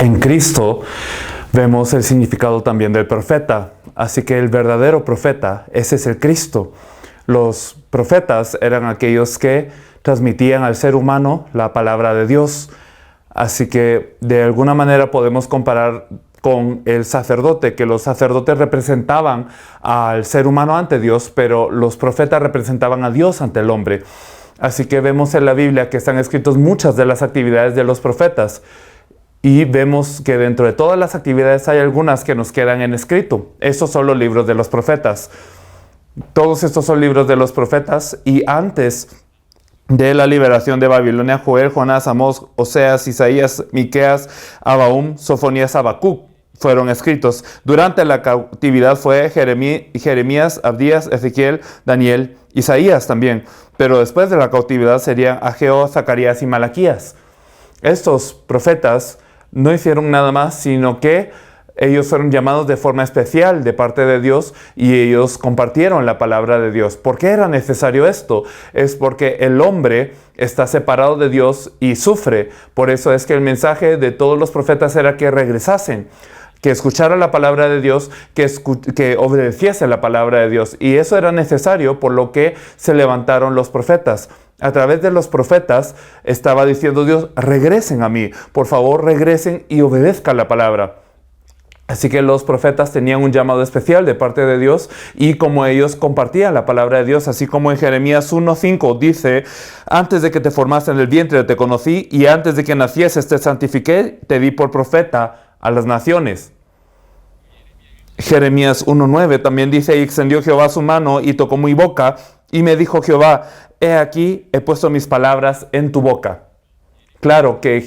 En Cristo vemos el significado también del profeta. Así que el verdadero profeta, ese es el Cristo. Los profetas eran aquellos que transmitían al ser humano la palabra de Dios. Así que de alguna manera podemos comparar con el sacerdote, que los sacerdotes representaban al ser humano ante Dios, pero los profetas representaban a Dios ante el hombre. Así que vemos en la Biblia que están escritas muchas de las actividades de los profetas. Y vemos que dentro de todas las actividades hay algunas que nos quedan en escrito. Esos son los libros de los profetas. Todos estos son libros de los profetas. Y antes de la liberación de Babilonia, Joel, Jonás, Amós, Oseas, Isaías, Miqueas, Abaúm, Sofonías, Habacuc fueron escritos. Durante la cautividad fue Jeremías, Abdías, Ezequiel, Daniel, Isaías también. Pero después de la cautividad serían Ageo, Zacarías y Malaquías. Estos profetas no hicieron nada más, sino que ellos fueron llamados de forma especial de parte de Dios y ellos compartieron la palabra de Dios. ¿Por qué era necesario esto? Es porque el hombre está separado de Dios y sufre. Por eso es que el mensaje de todos los profetas era que regresasen, que escucharan la palabra de Dios, que obedeciese la palabra de Dios. Y eso era necesario, por lo que se levantaron los profetas. A través de los profetas estaba diciendo Dios, regresen a mí, por favor regresen y obedezcan la palabra. Así que los profetas tenían un llamado especial de parte de Dios y como ellos compartían la palabra de Dios, así como en Jeremías 1:5 dice, antes de que te formaste en el vientre te conocí y antes de que nacieses te santifiqué, te di por profeta a las naciones. Jeremías 1:9 también dice, y extendió Jehová su mano y tocó mi boca y me dijo Jehová, he aquí, he puesto mis palabras en tu boca. Claro que en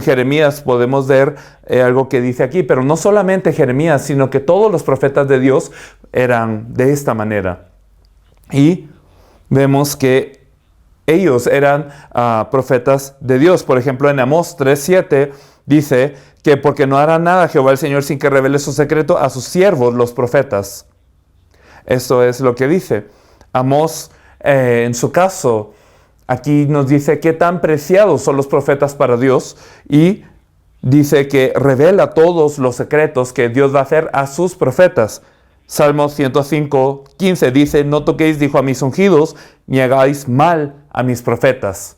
Jeremías podemos ver algo que dice aquí, pero no solamente Jeremías, sino que todos los profetas de Dios eran de esta manera. Y vemos que ellos eran profetas de Dios. Por ejemplo, en Amós 3:7 dice que porque no hará nada Jehová el Señor sin que revele su secreto a sus siervos, los profetas. Esto es lo que dice. Amós, en su caso, aquí nos dice qué tan preciados son los profetas para Dios y dice que revela todos los secretos que Dios va a hacer a sus profetas. Salmos 105:15 dice, no toquéis, dijo, a mis ungidos, ni hagáis mal a mis profetas.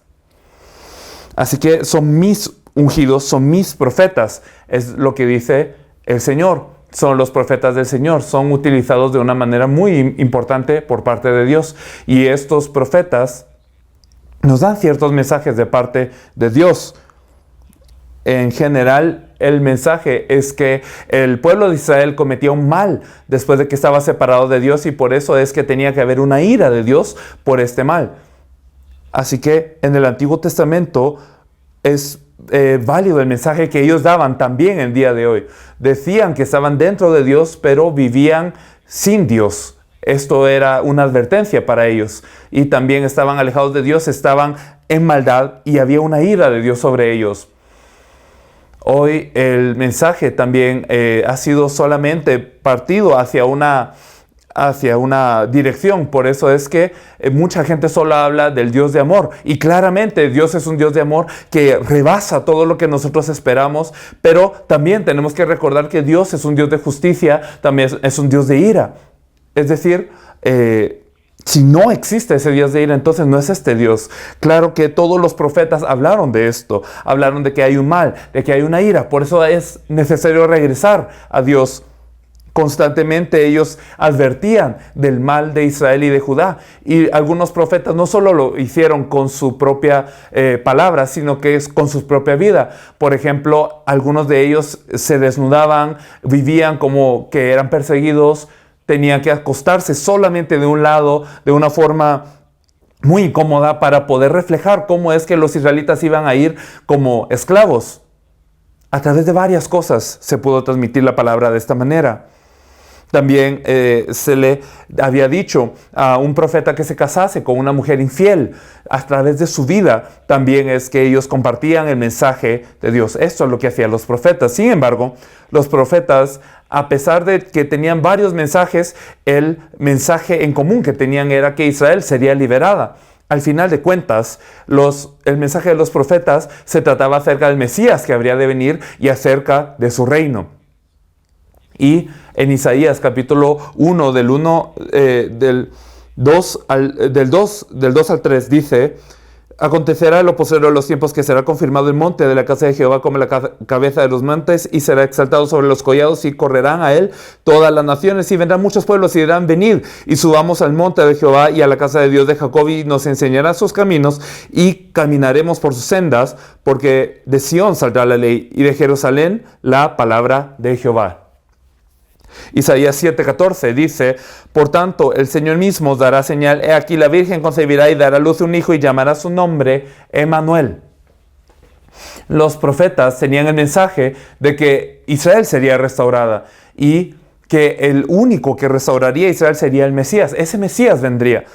Así que son mis ungidos, son mis profetas, es lo que dice el Señor. Son los profetas del Señor, son utilizados de una manera muy importante por parte de Dios. Y estos profetas nos dan ciertos mensajes de parte de Dios. En general, el mensaje es que el pueblo de Israel cometía un mal después de que estaba separado de Dios y por eso es que tenía que haber una ira de Dios por este mal. Así que en el Antiguo Testamento es válido el mensaje que ellos daban también en día de hoy. Decían que estaban dentro de Dios, pero vivían sin Dios. Esto era una advertencia para ellos. Y también estaban alejados de Dios, estaban en maldad y había una ira de Dios sobre ellos. Hoy el mensaje también ha sido solamente partido hacia una dirección. Por eso es que mucha gente solo habla del Dios de amor. Y claramente Dios es un Dios de amor que rebasa todo lo que nosotros esperamos. Pero también tenemos que recordar que Dios es un Dios de justicia, también es un Dios de ira. Es decir, si no existe ese Dios de ira, entonces no es este Dios. Claro que todos los profetas hablaron de esto. Hablaron de que hay un mal, de que hay una ira. Por eso es necesario regresar a Dios. Constantemente ellos advertían del mal de Israel y de Judá. Y algunos profetas no solo lo hicieron con su propia palabra, sino que es con su propia vida. Por ejemplo, algunos de ellos se desnudaban, vivían como que eran perseguidos, tenían que acostarse solamente de un lado, de una forma muy incómoda para poder reflejar cómo es que los israelitas iban a ir como esclavos. A través de varias cosas se pudo transmitir la palabra de esta manera. También se le había dicho a un profeta que se casase con una mujer infiel. A través de su vida también es que ellos compartían el mensaje de Dios. Esto es lo que hacían los profetas. Sin embargo, los profetas, a pesar de que tenían varios mensajes, el mensaje en común que tenían era que Israel sería liberada. al final de cuentas, el mensaje de los profetas se trataba acerca del Mesías que habría de venir y acerca de su reino. Y en Isaías capítulo 1, del 2 al 3 dice: acontecerá en lo postrero de los tiempos que será confirmado el monte de la casa de Jehová como la cabeza de los montes, y será exaltado sobre los collados, y correrán a él todas las naciones, y vendrán muchos pueblos y dirán: venid y subamos al monte de Jehová y a la casa de Dios de Jacob, y nos enseñará sus caminos, y caminaremos por sus sendas, porque de Sión saldrá la ley, y de Jerusalén la palabra de Jehová. Isaías 7:14 dice: por tanto, el Señor mismo os dará señal. He aquí, la Virgen concebirá y dará a luz un hijo, y llamará su nombre Emmanuel. Los profetas tenían el mensaje de que Israel sería restaurada y que el único que restauraría a Israel sería el Mesías. Ese Mesías vendría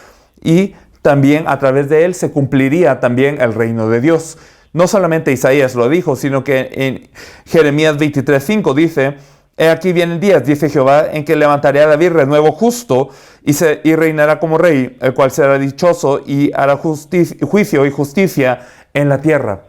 y también a través de él se cumpliría también el reino de Dios. No solamente Isaías lo dijo, sino que en Jeremías 23:5 dice: he aquí vienen días, dice Jehová, en que levantaré a David renuevo justo, y reinará como rey, el cual será dichoso y hará juicio y justicia en la tierra.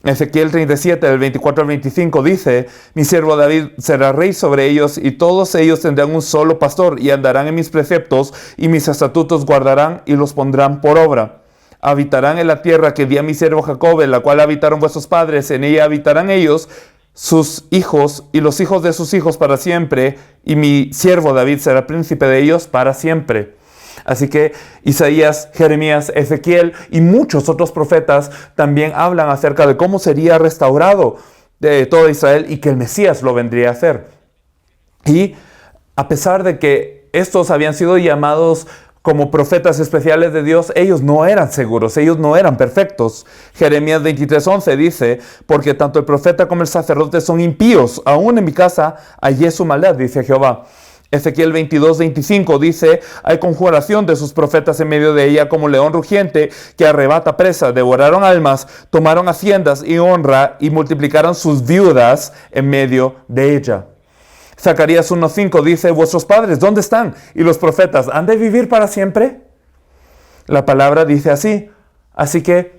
Ezequiel 37, del 24 al 25 dice: mi siervo David será rey sobre ellos, y todos ellos tendrán un solo pastor, y andarán en mis preceptos, y mis estatutos guardarán, y los pondrán por obra. Habitarán en la tierra que di a mi siervo Jacob, en la cual habitaron vuestros padres, en ella habitarán ellos, sus hijos y los hijos de sus hijos para siempre, y mi siervo David será príncipe de ellos para siempre. Así que Isaías, Jeremías, Ezequiel y muchos otros profetas también hablan acerca de cómo sería restaurado de todo Israel y que el Mesías lo vendría a hacer. Y a pesar de que estos habían sido llamados como profetas especiales de Dios, ellos no eran seguros, ellos no eran perfectos. Jeremías 23:11 dice: porque tanto el profeta como el sacerdote son impíos, aún en mi casa hallé su maldad, dice Jehová. Ezequiel 22:25 dice: hay conjuración de sus profetas en medio de ella, como león rugiente que arrebata presa. Devoraron almas, tomaron haciendas y honra, y multiplicaron sus viudas en medio de ella. Zacarías 1:5 dice: vuestros padres, ¿dónde están? Y los profetas, ¿han de vivir para siempre? La palabra dice así. Así que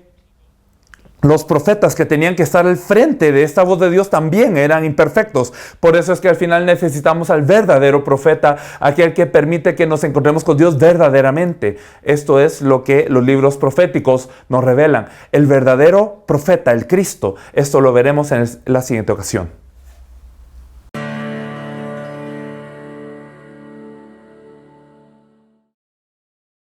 los profetas que tenían que estar al frente de esta voz de Dios también eran imperfectos. Por eso es que al final necesitamos al verdadero profeta, aquel que permite que nos encontremos con Dios verdaderamente. Esto es lo que los libros proféticos nos revelan. El verdadero profeta, el Cristo. Esto lo veremos en la siguiente ocasión.